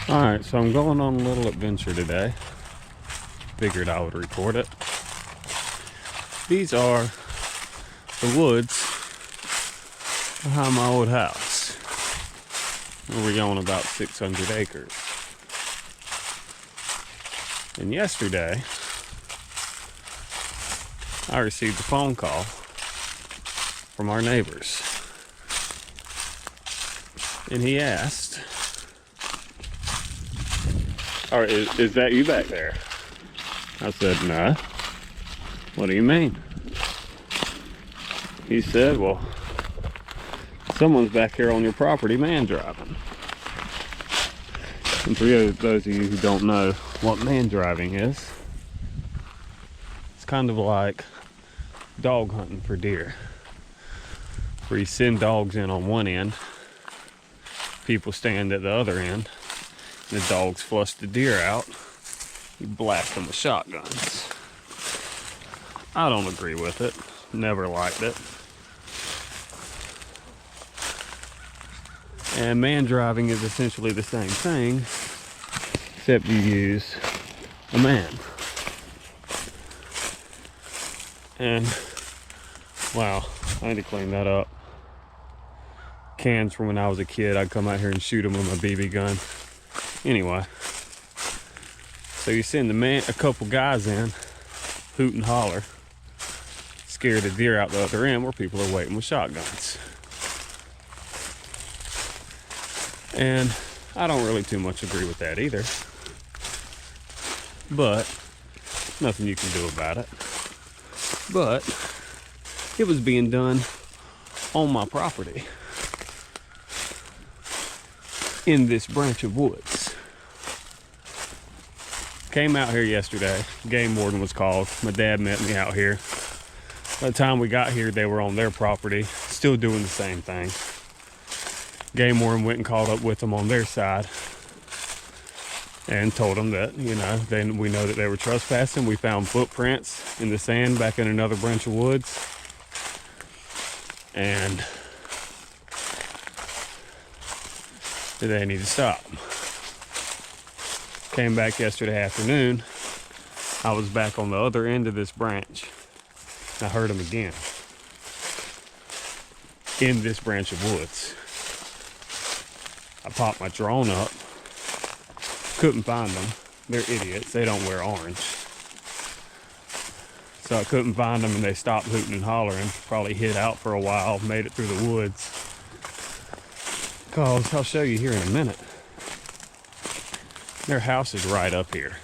Alright, so I'm going on a little adventure today. Figured I would record it. These are the woods behind my old house. We own about 600 acres. And yesterday, I received a phone call from our neighbors. And he asked, "Or is that you back there?" I said, "No." "What do you mean?" He said, "Well, someone's back here on your property man driving." And for those of you who don't know what man driving is, it's kind of like dog hunting for deer, where you send dogs in on one end, people stand at the other end, and the dogs flush the deer out. You blast them with shotguns. I don't agree with it. Never liked it. And man driving is essentially the same thing, except you use a man. And wow, I need to clean that up. Cans from when I was a kid, I'd come out here and shoot them with my BB gun. Anyway, so you send a couple guys in, hoot and holler, scare the deer out the other end where people are waiting with shotguns. And I don't really too much agree with that either, but nothing you can do about it. But it was being done on my property in this branch of woods. Came out here yesterday. Game warden was called. My dad met me out here. By the time we got here, they were on their property, still doing the same thing. Game warden went and caught up with them on their side and told them that, then we know that they were trespassing. We found footprints in the sand back in another branch of woods. And they need to stop. Came back yesterday afternoon. I was back on the other end of this branch. I heard them again in this branch of woods. I popped my drone up. Couldn't find them. They're idiots. They don't wear orange. So I couldn't find them, and they stopped hooting and hollering. Probably hid out for a while, made it through the woods. Cause I'll show you here in a minute. Their house is right up here.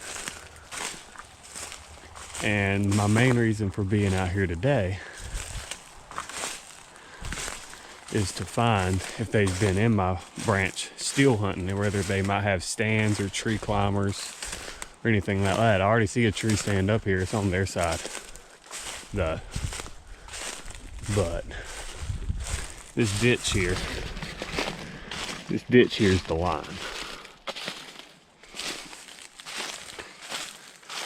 And my main reason for being out here today is to find if they've been in my branch steel hunting, and whether they might have stands or tree climbers or anything like that. I already see a tree stand up here. It's on their side. But this ditch here is the line.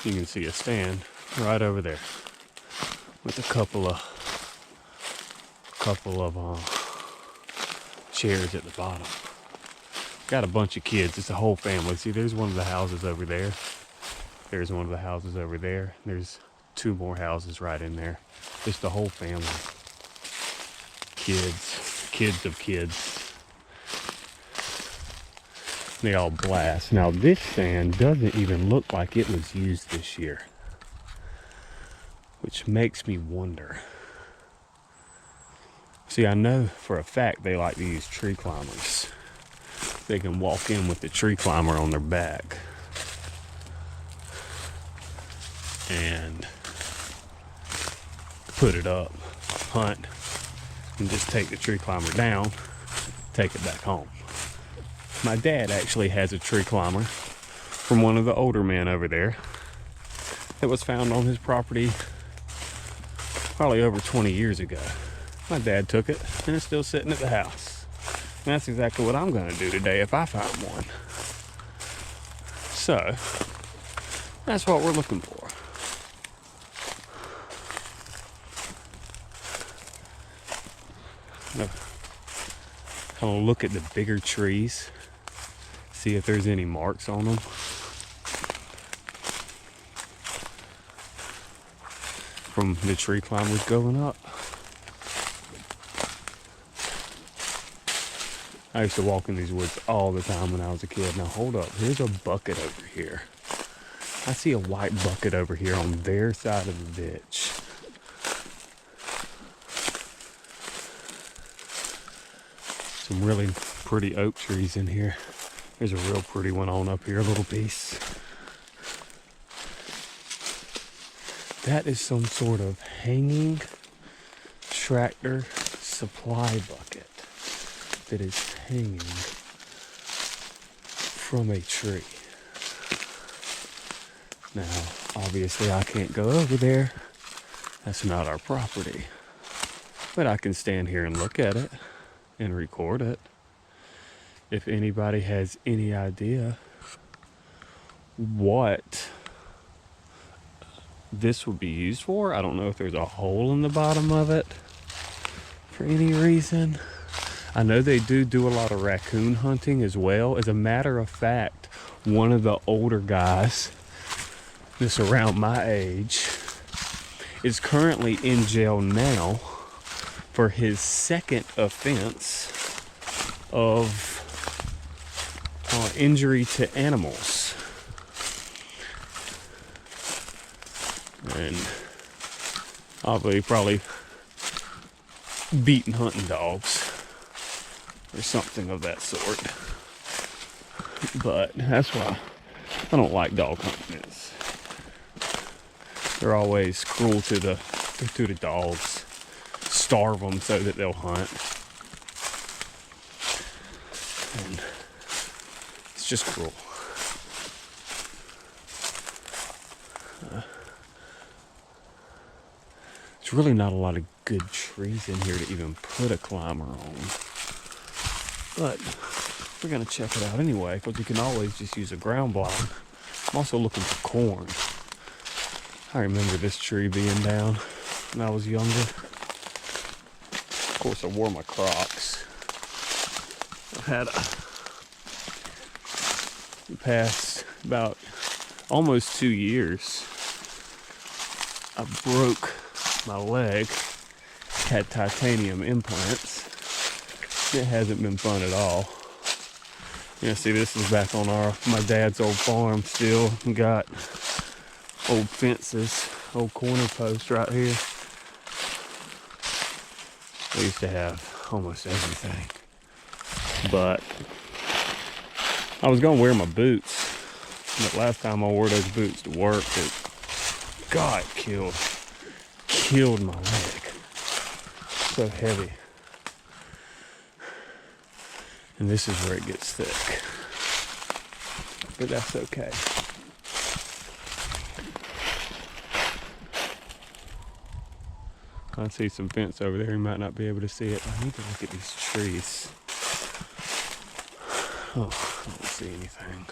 You can see a stand right over there with a couple of chairs at the bottom. Got a bunch of kids. It's a whole family. See, there's one of the houses over there. There's one of the houses over there. There's two more houses right in there. Just the whole family. Kids of kids. They all blast. Now this sand doesn't even look like it was used this year, which makes me wonder. See, I know for a fact they like to use tree climbers. They can walk in with the tree climber on their back and put it up, hunt, and just take the tree climber down, take it back home. My dad actually has a tree climber from one of the older men over there that was found on his property probably over 20 years ago. My dad took it, and it's still sitting at the house. And that's exactly what I'm going to do today if I find one. So, that's what we're looking for. I'll look at the bigger trees. See if there's any marks on them. From the tree climbers going up. I used to walk in these woods all the time when I was a kid. Now hold up, here's a bucket over here. I see a white bucket over here on their side of the ditch. Some really pretty oak trees in here. There's a real pretty one on up here, a little piece. That is some sort of hanging tractor supply bucket that is hanging from a tree. Now, obviously I can't go over there. That's not our property. But I can stand here and look at it and record it. If anybody has any idea what this would be used for, I don't know if there's a hole in the bottom of it for any reason. I know they do a lot of raccoon hunting as well. As a matter of fact, one of the older guys that's around my age is currently in jail now for his second offense of injury to animals. And obviously probably beating hunting dogs or something of that sort. But that's why I don't like dog hunting. They're always cruel to the dogs, starve them so that they'll hunt. And it's just cruel. There's really not a lot of good trees in here to even put a climber on. But we're gonna check it out anyway, because you can always just use a ground block. I'm also looking for corn. I remember this tree being down when I was younger. Of course, I wore my Crocs. I've had the past about almost 2 years. I broke my leg, had titanium implants. It hasn't been fun at all. You know, see, this is back on my dad's old farm still. We got old fences, old corner posts right here. We used to have almost everything. But I was gonna wear my boots. But last time I wore those boots to work, God, it killed my leg. So heavy. And this is where it gets thick. But that's okay. I see some fence over there. You might not be able to see it. I need to look at these trees. Oh, I don't see anything.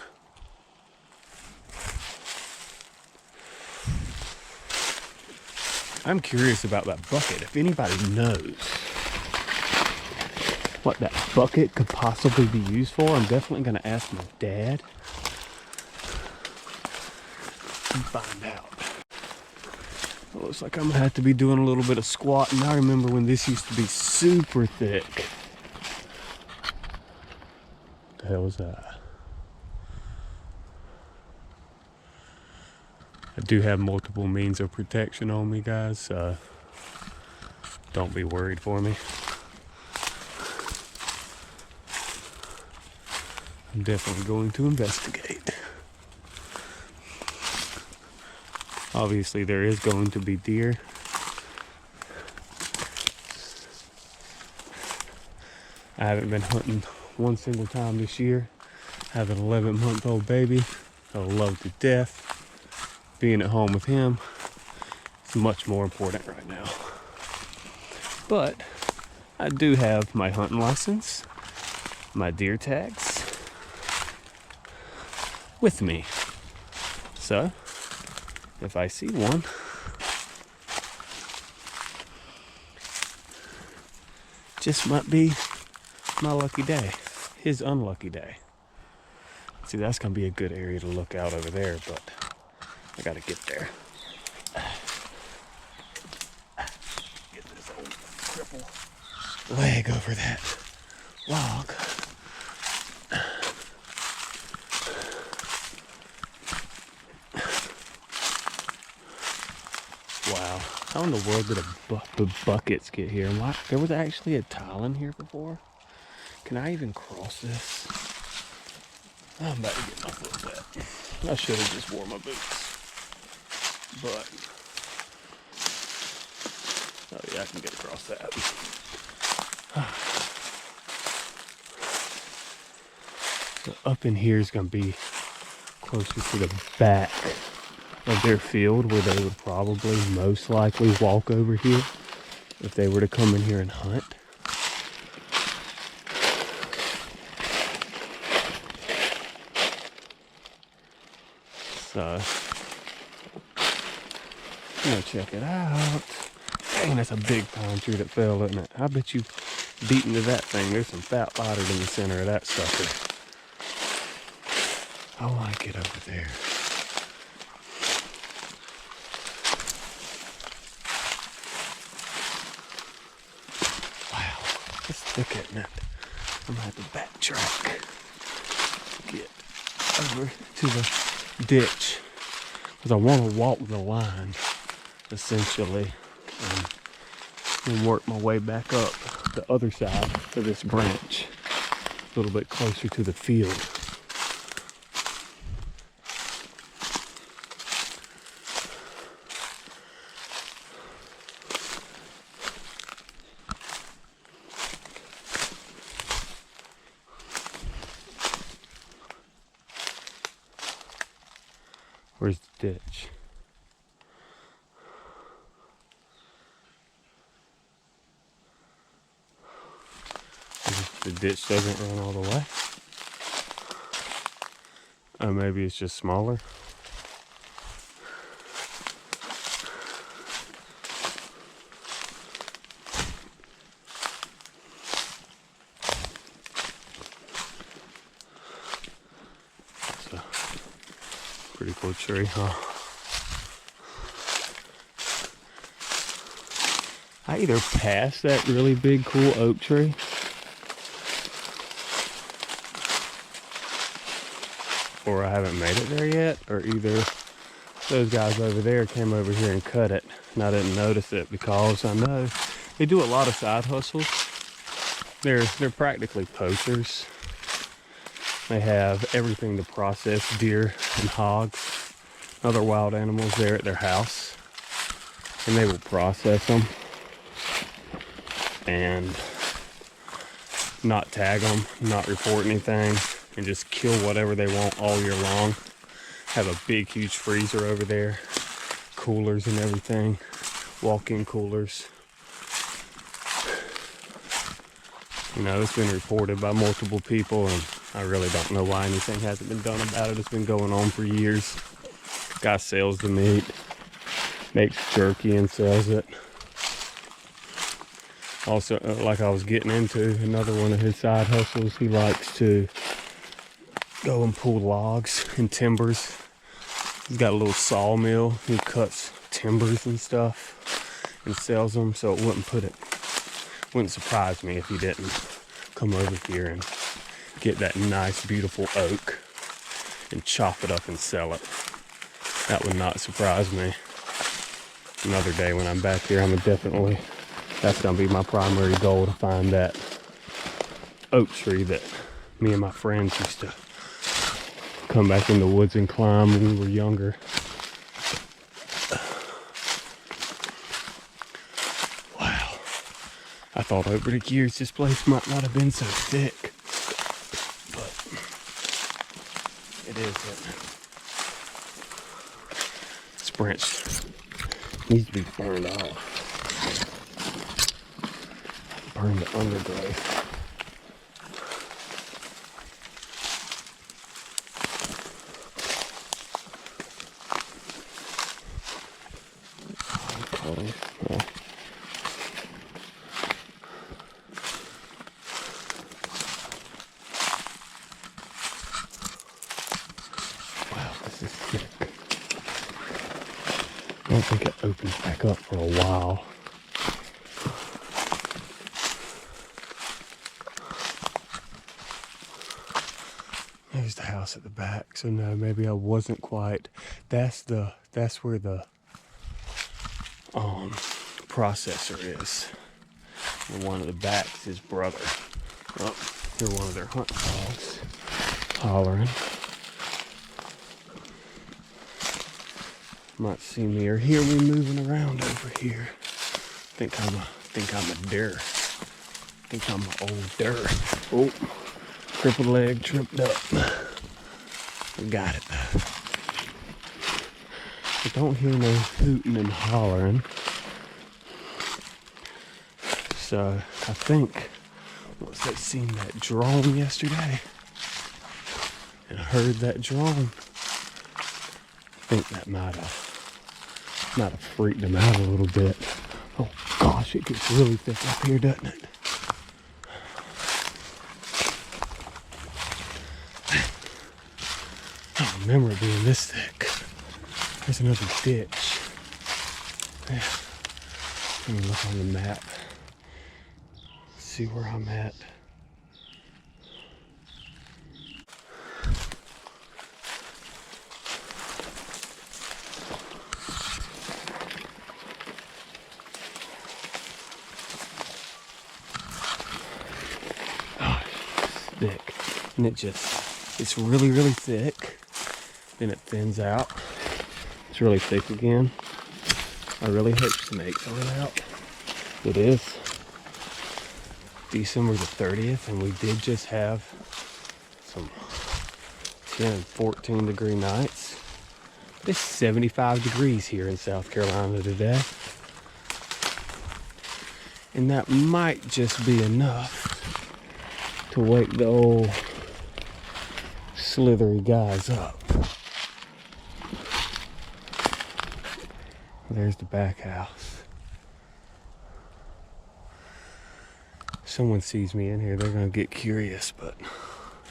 I'm curious about that bucket. If anybody knows what that bucket could possibly be used for, I'm definitely going to ask my dad and find out. It looks like I'm going to have to be doing a little bit of squatting. I remember when this used to be super thick. What the hell is that? I do have multiple means of protection on me, guys, so don't be worried for me. I'm definitely going to investigate. Obviously, there is going to be deer. I haven't been hunting one single time this year. I have an 11-month-old baby I love to death. Being at home with him is much more important right now. But I do have my hunting license, my deer tags with me. So if I see one, just might be my lucky day, his unlucky day. See, that's gonna be a good area to look out over there, but I gotta get there. Get this old cripple leg over that log. Wow, how in the world did the buckets get here? And why, there was actually a tile in here before? Can I even cross this? I'm about to get my foot wet. I should have just wore my boots. But, oh yeah, I can get across that. So up in here is going to be closer to the back of their field, where they would probably most likely walk over here if they were to come in here and hunt. So, I'm gonna check it out. Dang, that's a big pine tree that fell, isn't it? I bet you beat into that thing. There's some fat lighter in the center of that sucker. I want to get over there. Wow, it's thick, isn't it? I'm gonna have to backtrack to get over to the ditch, because I want to walk the line essentially and work my way back up the other side of this branch, a little bit closer to the field. Where's the ditch? The ditch doesn't run all the way. Oh, maybe it's just smaller. It's a pretty cool tree, huh? I either passed that really big, cool oak tree, or I haven't made it there yet, or either those guys over there came over here and cut it and I didn't notice it, because I know they do a lot of side hustles. They're practically poachers. They have everything to process deer and hogs, other wild animals there at their house, and they will process them and not tag them, not report anything, and just kill whatever they want all year long. Have a big, huge freezer over there, coolers and everything, walk-in coolers. You know, it's been reported by multiple people, and I really don't know why anything hasn't been done about it. It's been going on for years. Guy sells the meat, makes jerky and sells it. Also, like I was getting into, another one of his side hustles, he likes to go and pull logs and timbers. He's got a little sawmill. He cuts timbers and stuff and sells them, so it wouldn't surprise me if he didn't come over here and get that nice, beautiful oak and chop it up and sell it. That would not surprise me. Another day when I'm back here, that's gonna be my primary goal, to find that oak tree that me and my friends used to come back in the woods and climb when we were younger. Wow. I thought over the years this place might not have been so thick, but it is. This branch needs to be burned off. Burn the undergrowth. Okay. Yeah. This is sick. I don't think it opens back up for a while. There's the house at the back. So no, maybe I wasn't quite. That's where the processor is. And one of the backs, his brother. Oh, here's one of their hunt dogs hollering. Might see me or hear me moving around over here. Think I'm a deer. Think I'm an old deer. Oh, crippled leg tripped up. We got it though. I don't hear no hooting and hollering. So I think once they seen that drone yesterday, and I heard that drone, I think that might have freaked them out a little bit. Oh gosh, it gets really thick up here, doesn't it? I don't remember it being this thick. There's another ditch. Yeah. Let me look on the map. See where I'm at. Oh, it's thick. And it's really, really thick. Then it thins out. It's really thick again. I really hope snakes aren't out. It is December the 30th, and we did just have some 10 and 14 degree nights. It's 75 degrees here in South Carolina today. And that might just be enough to wake the old slithery guys up. There's the back house. Someone sees me in here, they're gonna get curious, but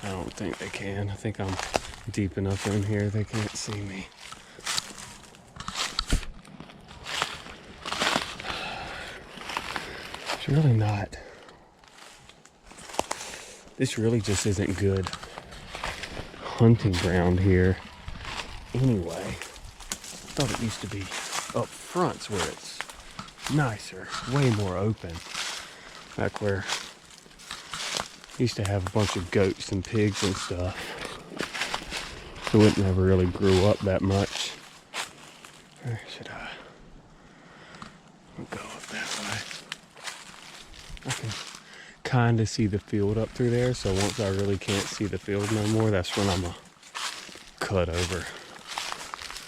I don't think they can. I think I'm deep enough in here they can't see me. It's really not. This really just isn't good hunting ground here anyway. I thought it used to be up fronts where it's nicer, way more open. Back where I used to have a bunch of goats and pigs and stuff. So it never really grew up that much. Or should I? I'll go up that way. I can kind of see the field up through there, so once I really can't see the field no more, that's when I'm gonna cut over.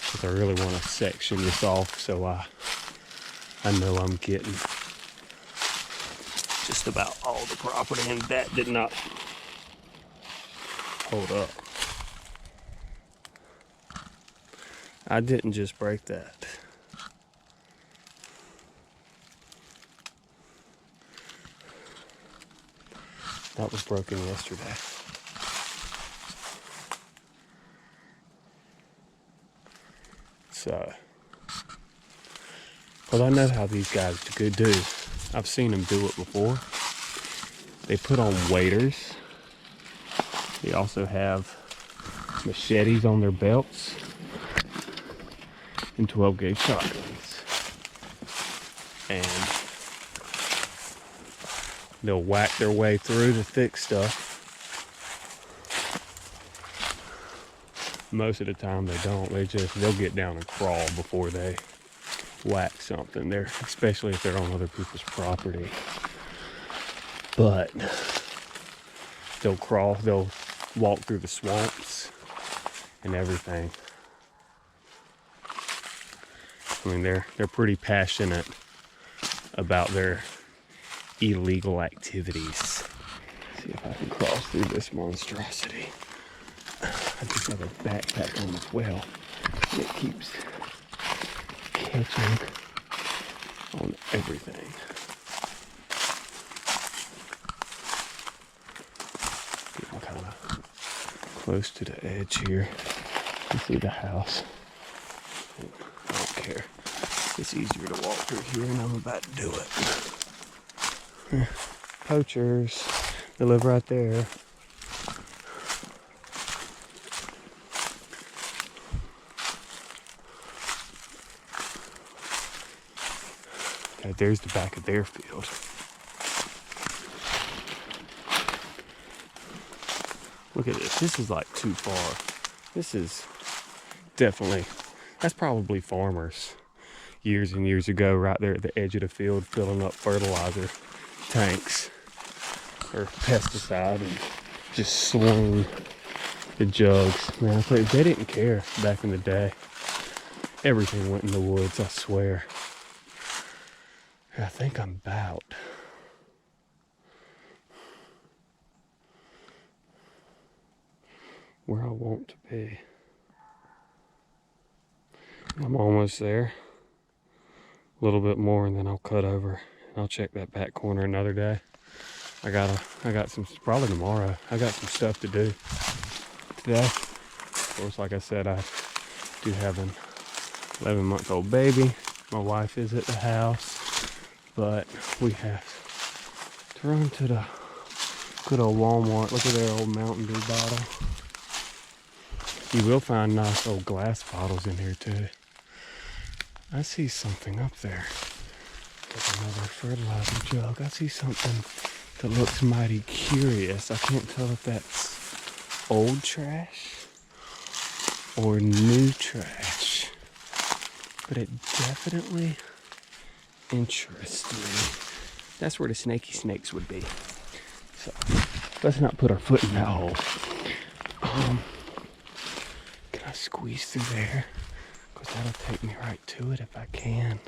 Because I really want to section this off so I know I'm getting just about all the property, and that did not hold up. I didn't just break that. That was broken yesterday. So, well, I know how these guys do. I've seen them do it before. They put on waders. They also have machetes on their belts and 12 gauge shotguns. And they'll whack their way through the thick stuff. Most of the time they don't. They'll get down and crawl before they whack something. Especially if they're on other people's property. But they'll crawl, they'll walk through the swamps and everything. I mean, they're pretty passionate about their illegal activities. Let's see if I can cross through this monstrosity. I just have a backpack on as well. It keeps catching on everything. Getting kind of close to the edge here. You see the house. I don't care. It's easier to walk through here, and I'm about to do it. Poachers. They live right there. Okay, there's the back of their field. Look at this. This is like too far. This is definitely, that's probably farmers years and years ago right there at the edge of the field filling up fertilizer tanks or pesticide and just swung the jugs. Man, they didn't care back in the day. Everything went in the woods, I swear. I think I'm about where I want to be. I'm almost there. A little bit more and then I'll cut over. I'll check that back corner another day. I got some, probably tomorrow. I got some stuff to do today. Of course, like I said, I do have an 11-month-old baby. My wife is at the house, but we have to run to the good old Walmart. Look at their old Mountain Dew bottle. You will find nice old glass bottles in here too. I see something up there. There's another fertilizer jug. I see something that looks mighty curious. I can't tell if that's old trash or new trash, but it definitely interests me. That's where the snaky snakes would be. So let's not put our foot in that hole. Can I squeeze through there? Because that'll take me right to it if I can.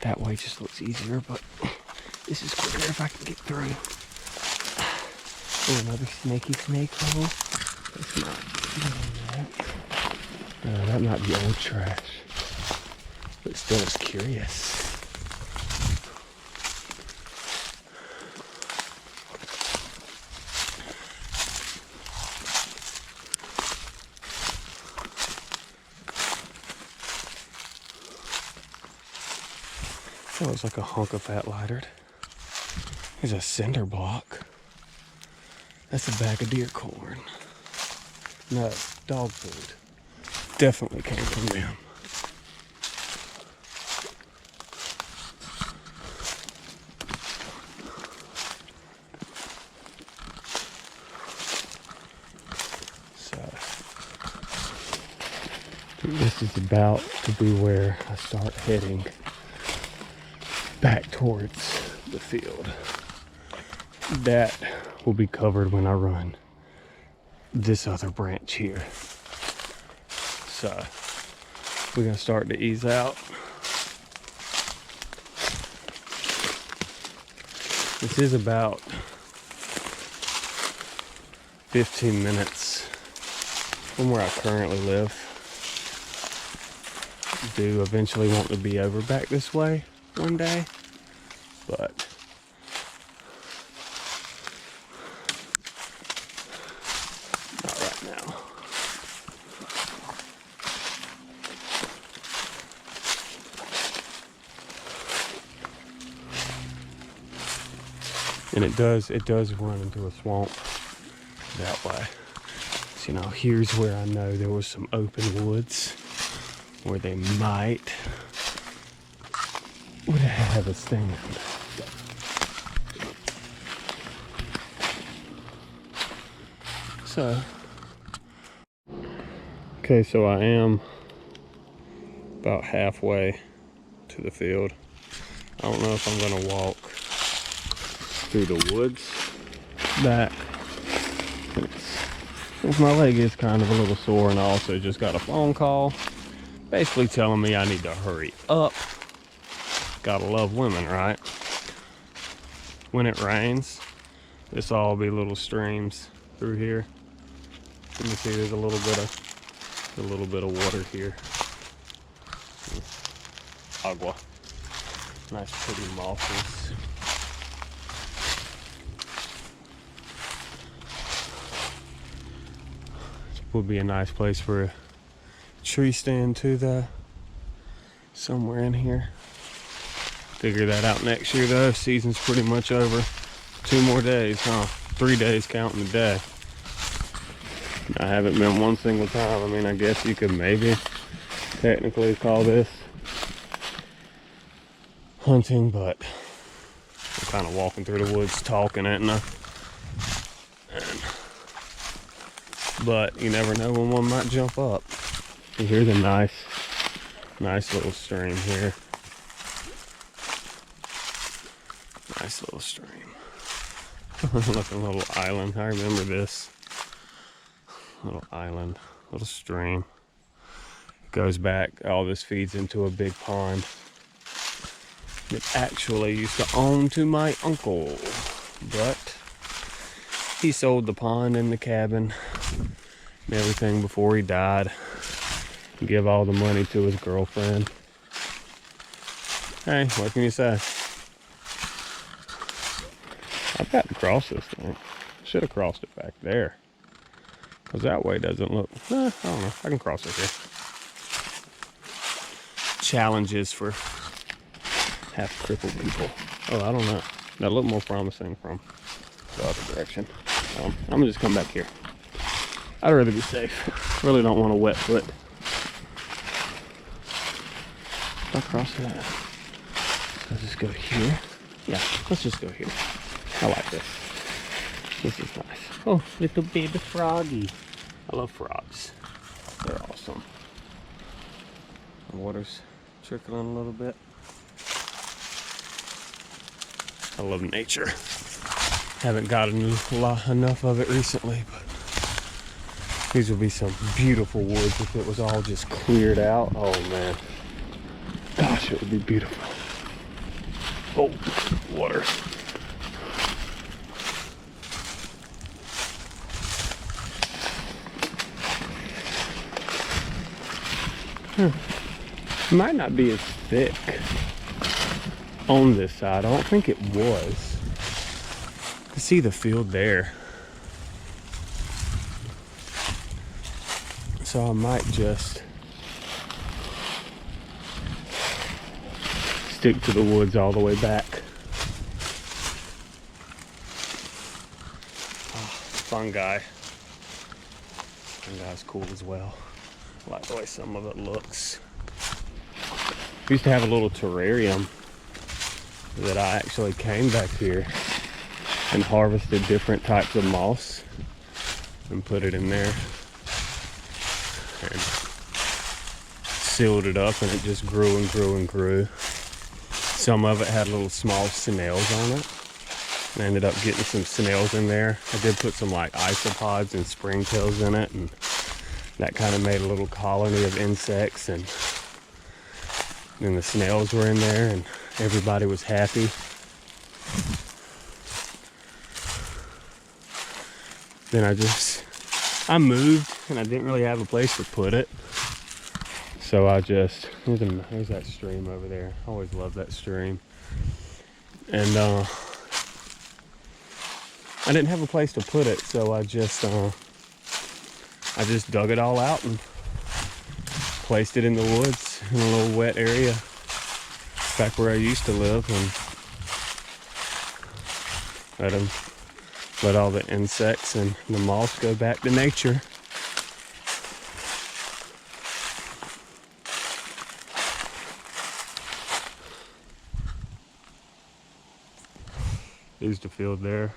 That way just looks easier, but this is quicker if I can get through. Oh, another snaky snake hole. That's not that. That might be old trash, but still it's curious. That looks like a hunk of fat lightered. There's a cinder block. That's a bag of deer corn. No, dog food. Definitely came from them. So, this is about to be where I start heading back towards the field. That will be covered when I run this other branch here. So we're gonna start to ease out. This is about 15 minutes from where I currently live. I do eventually want to be over back this way one day, but not right now. And it does run into a swamp that way. So, you know, here's where I know there was some open woods where they would have a stand. So, okay, so I am about halfway to the field. I don't know if I'm gonna walk through the woods back. My leg is kind of a little sore, and I also just got a phone call basically telling me I need to hurry up. Gotta love women, right? When it rains, this all be little streams through here. You can see there's a little bit of water here. Agua. Nice pretty mosses. This would be a nice place for tree stand too, though. Somewhere in here. Figure that out next year, though. Season's pretty much over. 2 more days, huh? 3 days counting the day. I haven't been one single time. I mean, I guess you could maybe technically call this hunting, but I'm kind of walking through the woods talking, ain't I? But you never know when one might jump up. And here's a nice little stream here. Nice little stream. Like a little island. I remember this. Little island, little stream. Goes back, all this feeds into a big pond that actually used to own to my uncle. But he sold the pond and the cabin and everything before he died. Give all the money to his girlfriend. Hey, what can you say? I've got to cross this thing. Should have crossed it back there. Because that way doesn't look... I don't know. I can cross it here. Challenges for half-crippled people. Oh, I don't know. That looked more promising from the other direction. I'm going to just come back here. I'd rather be safe. Really don't want a wet foot. I'll cross that. Let's just go here. Yeah, let's just go here. I like this. This is nice. Oh, little baby froggy. I love frogs. They're awesome. The water's trickling a little bit. I love nature. Haven't gotten enough of it recently, but these would be some beautiful woods if it was all just cleared out. Oh man. Gosh, it would be beautiful. Oh, water. It might not be as thick on this side. I don't think it was. You see the field there. So I might just stick to the woods all the way back. Oh, fungi. Fungi's cool as well. I like the way some of it looks. We used to have a little terrarium that I actually came back here and harvested different types of moss and put it in there and sealed it up, and it just grew and grew and grew. Some of it had little small snails on it. I ended up getting some snails in there. I did put some like isopods and springtails in it, and that kind of made a little colony of insects, and then the snails were in there and everybody was happy. Then I moved and I didn't really have a place to put it. So I just, there's that stream over there. I always love that stream. And I didn't have a place to put it, so I just dug it all out and placed it in the woods in a little wet area back where I used to live, and let all the insects and the moss go back to nature. Here's the field there.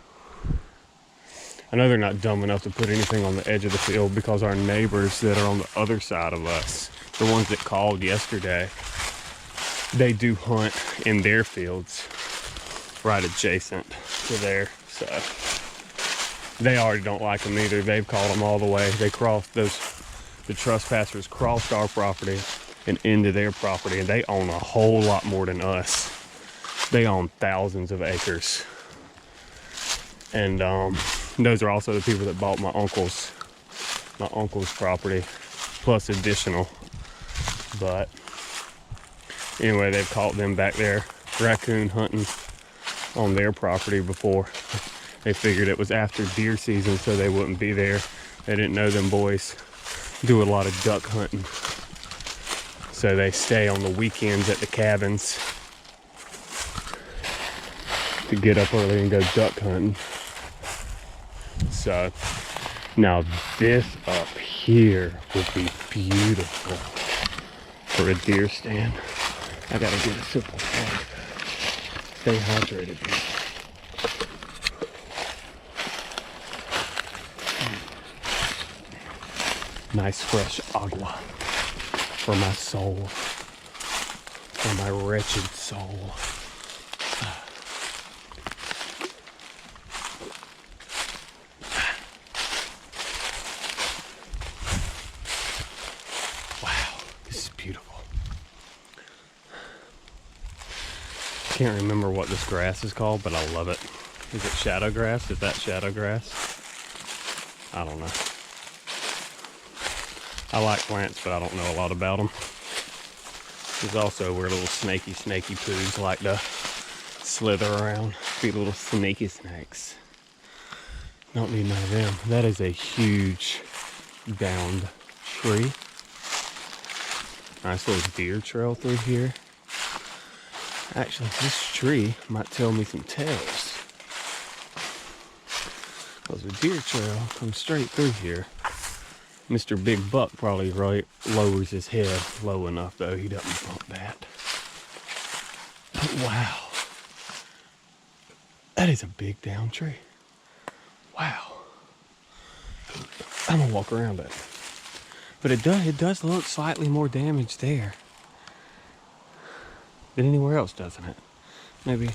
I know they're not dumb enough to put anything on the edge of the field, because our neighbors that are on the other side of us, the ones that called yesterday, they do hunt in their fields right adjacent to there. So they already don't like them either. They've called them all the way. They crossed the trespassers crossed our property and into their property, and they own a whole lot more than us. They own thousands of acres. And those are also the people that bought my uncle's property, plus additional. But anyway, they've caught them back there raccoon hunting on their property before. They figured it was after deer season, so they wouldn't be there. They didn't know them boys do a lot of duck hunting So they stay on the weekends at the cabins to get up early and go duck hunting. So now this up here would be beautiful for a deer stand. I gotta get a sip of water. Stay hydrated, people. Nice fresh agua for my soul, for my wretched soul. Wow, this is beautiful. Can't remember what this grass is called, but I love it. Is it shadow grass? Is that shadow grass? I don't know. I like plants, but I don't know a lot about them. There's also where little snaky poos like to slither around. Be little snaky snakes. Don't need none of them. That is a huge downed tree. Nice little deer trail through here. Actually, this tree might tell me some tales. Because the deer trail comes straight through here. Mr. Big Buck probably lowers his head low enough, though. He doesn't bump that. But wow. That is a big down tree. Wow. I'm going to walk around it. But it does look slightly more damaged there than anywhere else, doesn't it? Maybe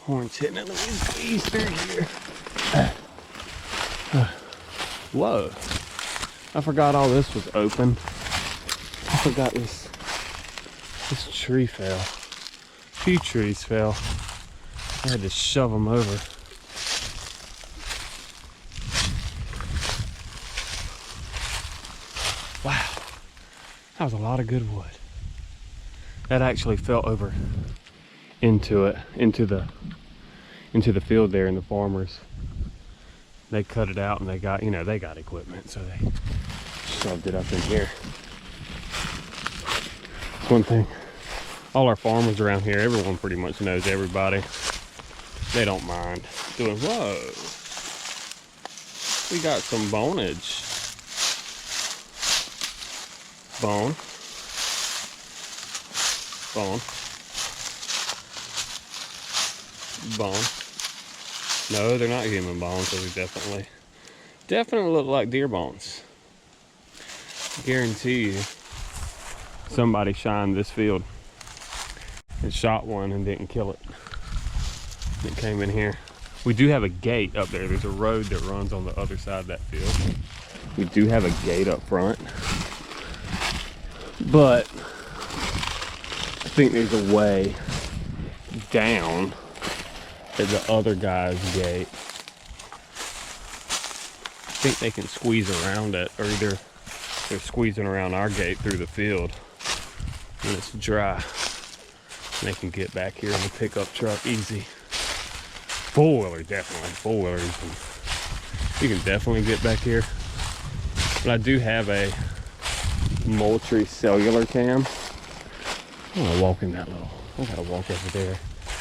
horns hitting it. Let me squeeze through here. Whoa. I forgot all this was open. I forgot this tree fell. A few trees fell. I had to shove them over. Wow. That was a lot of good wood. That actually fell over into the field there, and the farmers, they cut it out and they got equipment, so they shoved it up in here. It's one thing, all our farmers around here, everyone pretty much knows everybody. They don't mind doing, whoa, we got some bonage. Bone. No, they're not human bones, so they definitely look like deer bones. Guarantee you, somebody shined this field and shot one and didn't kill it. It came in here. We do have a gate up there. There's a road that runs on the other side of that field. We do have a gate up front, but I think there's a way down at the other guy's gate. I think they can squeeze around it, or either they're squeezing around our gate through the field when it's dry. And they can get back here in the pickup truck easy. Four-wheeler, definitely. Four-wheeler, you can definitely get back here. But I do have a Moultrie cellular cam. I'm gonna walk in that little, I gotta walk over there.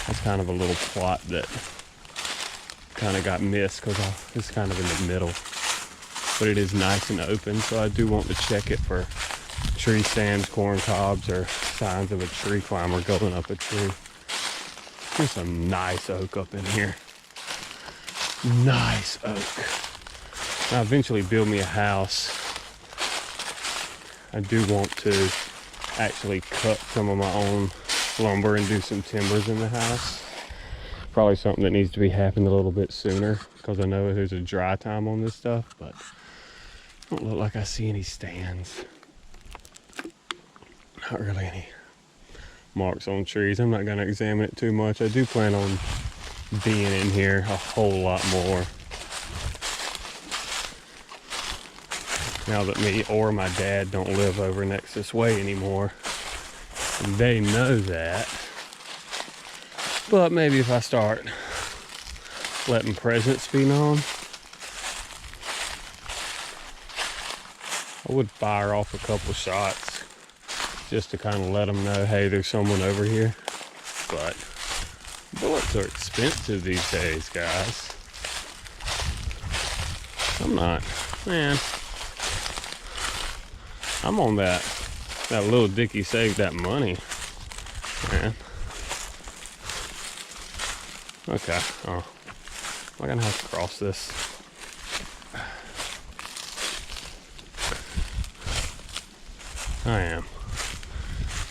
That's kind of a little plot that kind of got missed because it's kind of in the middle. But it is nice and open, so I do want to check it for tree stands, corn cobs, or signs of a tree climber going up a tree. There's some nice oak up in here. Nice oak. I'll eventually build me a house. I do want to actually cut some of my own lumber and do some timbers in the house. Probably something that needs to be happening a little bit sooner, because I know there's a dry time on this stuff, but it don't look like I see any stands. Not really any marks on trees. I'm not going to examine it too much. I do plan on being in here a whole lot more now that me or my dad don't live over next this way anymore. And they know that. But maybe if I start letting presence be known, I would fire off a couple shots just to kind of let them know, hey, there's someone over here. But bullets are expensive these days, guys. I'm not, man. I'm on that little Dickie saved that money, man. Okay, oh, am I gonna have to cross this? I am.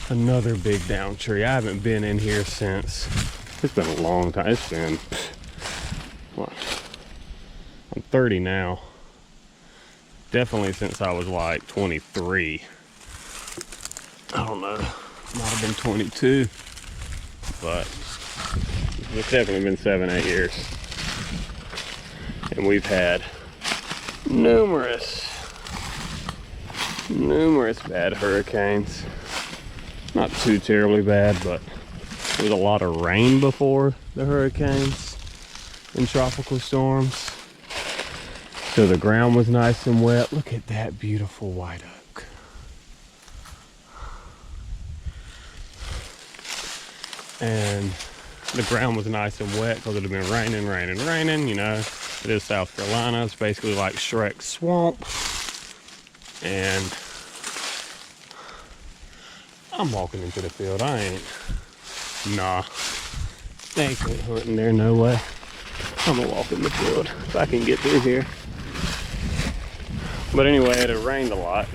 Another big down tree. I haven't been in here since, it's been a long time. It's been, what? I'm 30 now. Definitely since I was like 23. I don't know, might have been 22, but it's definitely been 7-8 years. And we've had numerous bad hurricanes. Not too terribly bad, but there was a lot of rain before the hurricanes and tropical storms. So the ground was nice and wet. Look at that beautiful white oak. And the ground was nice and wet because it had been raining, you know. It is South Carolina. It's basically like Shrek's swamp. And I'm walking into the field. I ain't. Nah. They ain't hunting there, no way. I'm gonna walk in the field if I can get through here. But anyway, it had rained a lot.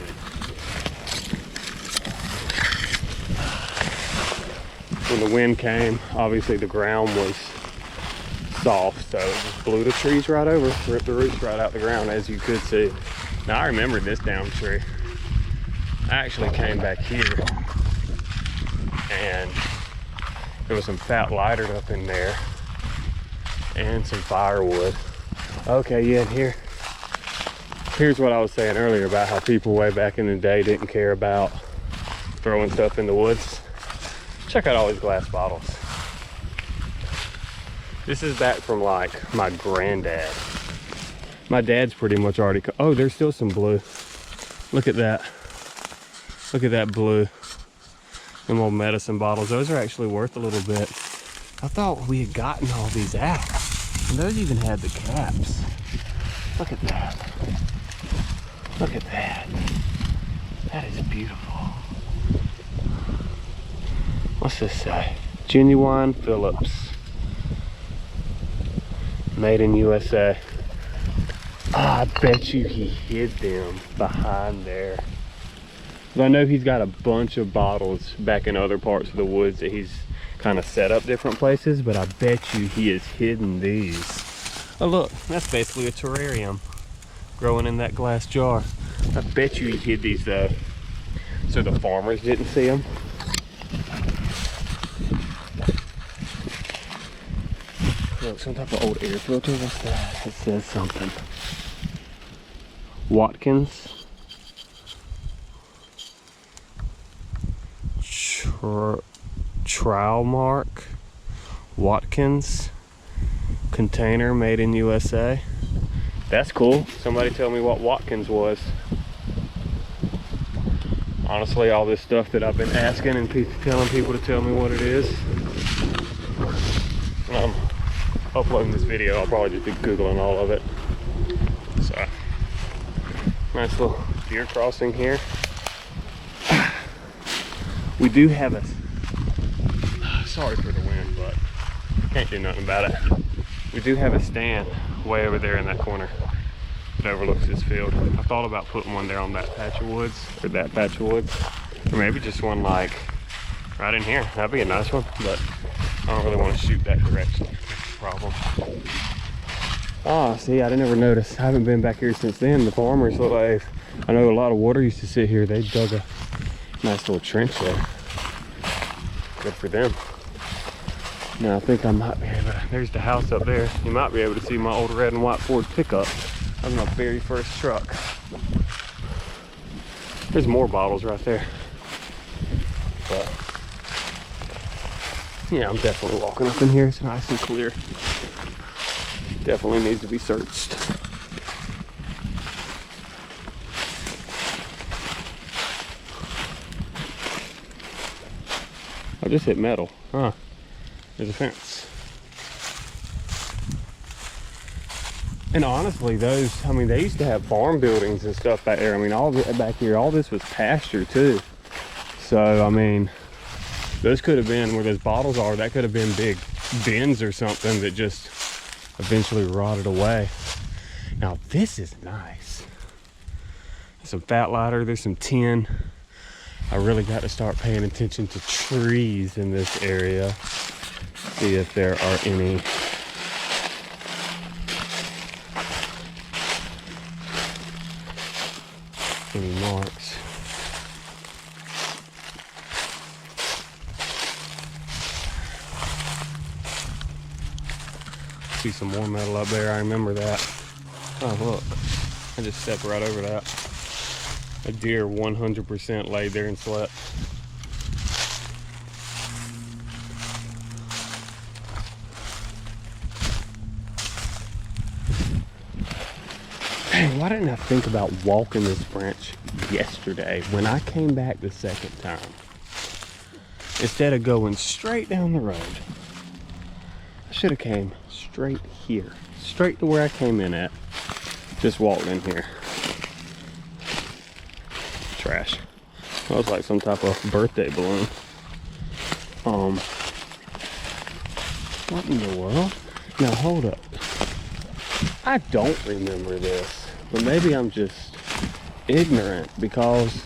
When the wind came, obviously the ground was soft, so it just blew the trees right over, ripped the roots right out the ground, as you could see. Now I remember this down tree. I actually came back here and there was some fat lighter up in there and some firewood. Okay, yeah, and here's what I was saying earlier about how people way back in the day didn't care about throwing stuff in the woods. Check out all these glass bottles. This is back from like my granddad. My dad's pretty much already, oh, there's still some blue. Look at that. Look at that blue. Them old medicine bottles. Those are actually worth a little bit. I thought we had gotten all these out. And those even had the caps. Look at that. Look at that. That is beautiful. What's this say? Genuine Phillips. Made in USA. I bet you he hid them behind there. I know he's got a bunch of bottles back in other parts of the woods that he's kind of set up different places, but I bet you he has hidden these. Oh look, that's basically a terrarium growing in that glass jar. I bet you he hid these though, so the farmers didn't see them. Look, some type of old air filter. What's that? It says something. Watkins. Trial mark. Watkins. Container made in USA. That's cool. Somebody tell me what Watkins was. Honestly, all this stuff that I've been asking and telling people to tell me what it is. Uploading this video, I'll probably just be Googling all of it. So, nice little deer crossing here. We do have a, sorry for the wind, but can't do nothing about it. We do have a stand way over there in that corner that overlooks this field. I thought about putting one there on that patch of woods, or that patch of woods, or maybe just one like right in here. That'd be a nice one, but I don't really want to shoot that direction. Problem. Ah, see, I never noticed. I haven't been back here since then. The farmers look like, I know a lot of water used to sit here. They dug a nice little trench there. Good for them. Now I think I might be able to, there's the house up there. You might be able to see my old red and white Ford pickup. That was my very first truck. There's more bottles right there. But yeah, I'm definitely walking up in here. It's nice and clear. Definitely needs to be searched. I just hit metal. Huh. There's a fence. And honestly, those, I mean, they used to have farm buildings and stuff back there. I mean, all back here, all this was pasture too. So, I mean, those could have been where those bottles are. That could have been big bins or something that just eventually rotted away. Now, this is nice. There's some fat lighter, there's some tin. I really got to start paying attention to trees in this area. See if there are any. Any marks. See some more metal up there. I remember that. Oh, look. I just stepped right over that. A deer 100% laid there and slept. Dang, why didn't I think about walking this branch yesterday when I came back the second time? Instead of going straight down the road, I should have came straight here. Straight to where I came in at. Just walked in here. Trash. That was like some type of birthday balloon. What in the world? Now hold up. I don't remember this, but maybe I'm just ignorant, because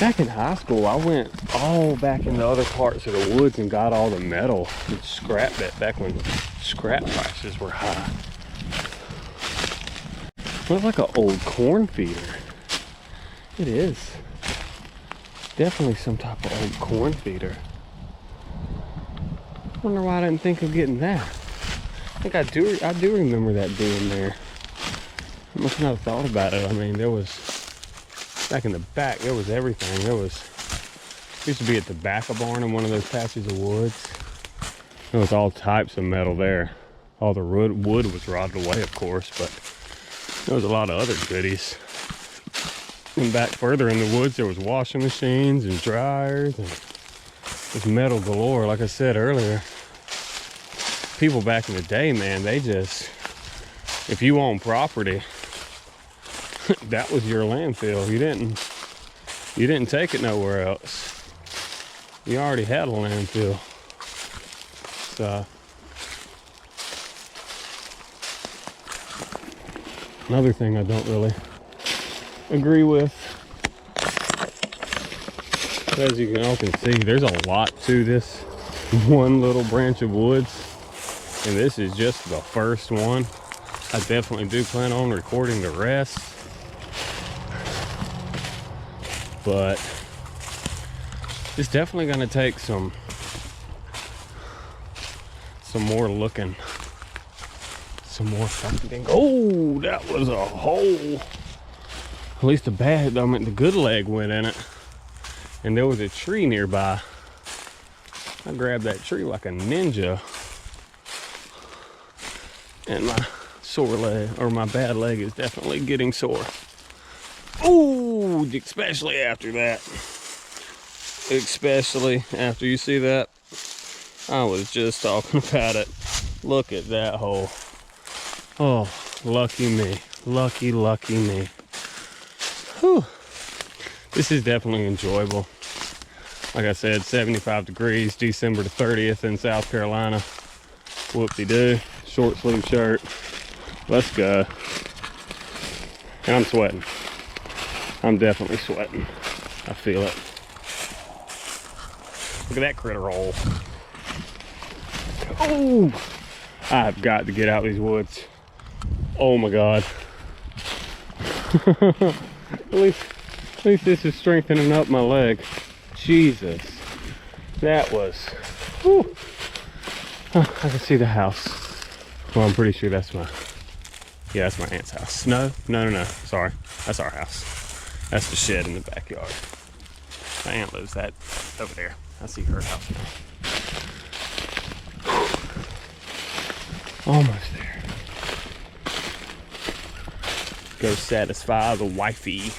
back in high school I went all back in the other parts of the woods and got all the metal and scrapped it back when scrap prices were high. Looks like an old corn feeder. It is. Definitely some type of old corn feeder. Wonder why I didn't think of getting that. I think I do remember that being there. I must not have thought about it. I mean, there was, back in the back, there was everything. There was, used to be at the back of barn in one of those patches of woods. There was all types of metal there. All the wood was rotted away, of course, but there was a lot of other goodies. And back further in the woods, there was washing machines and dryers and just metal galore. Like I said earlier, people back in the day, man, they just, if you own property, that was your landfill. You didn't take it nowhere else. You already had a landfill. So another thing I don't really agree with, as you all can see, there's a lot to this one little branch of woods, and this is just the first one. I definitely do plan on recording the rest, but it's definitely going to take some more looking, some more finding. Oh, that was a hole. At least the bad, I mean, the good leg went in it, and there was a tree nearby. I grabbed that tree like a ninja, and my sore leg, or my bad leg, is definitely getting sore. Oh, especially after that. Especially after you see that. I was just talking about it. Look at that hole. Oh, lucky me. Lucky me. Whew. This is definitely enjoyable. Like I said, 75 degrees, December the 30th in South Carolina. Whoop-de-doo. Short sleeve shirt. Let's go. And I'm sweating. I'm definitely sweating. I feel it. Look at that critter roll. Oh! I've got to get out of these woods. Oh my God. At least this is strengthening up my leg. Jesus. That was, whew. I can see the house. Well, I'm pretty sure that's my, yeah, that's my aunt's house. No. Sorry. That's our house. That's the shed in the backyard. My aunt lives that over there. I see her house now. Almost there. Go satisfy the wifey.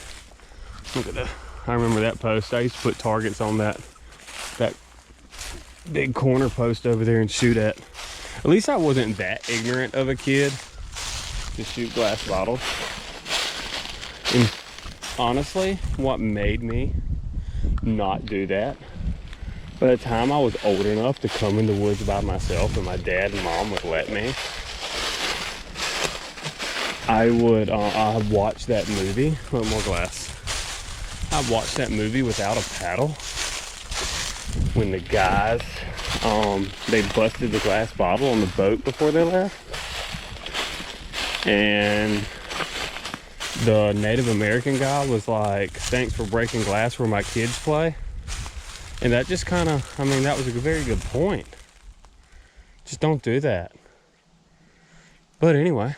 Look at that. I remember that post. I used to put targets on that big corner post over there and shoot at. At least I wasn't that ignorant of a kid to shoot glass bottles. And honestly, what made me not do that, by the time I was old enough to come in the woods by myself and my dad and mom would let me, I would watch that movie. One more glass. I watched that movie without a paddle when the guys they busted the glass bottle on the boat before they left, and the Native American guy was like, "Thanks for breaking glass where my kids play." And that just kind of, I mean, that was a very good point. Just don't do that. But anyway,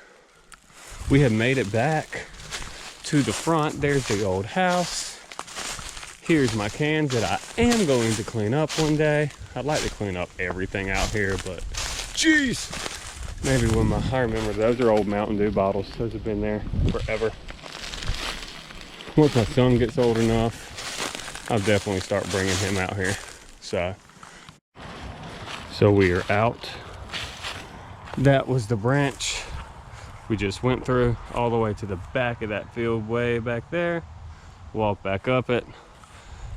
we have made it back to the front. There's the old house. Here's my cans that I am going to clean up one day. I'd like to clean up everything out here, but jeez, maybe when I remember those are old Mountain Dew bottles. Those have been there forever. Once my son gets old enough, I'll definitely start bringing him out here. So we are out. That was the branch we just went through all the way to the back of that field way back there. Walk back up it.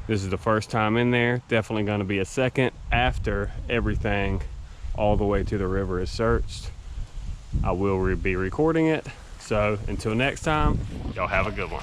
This is the first time in there. Definitely going to be a second after everything all the way to the river is searched. I will be recording it. So until next time, y'all have a good one.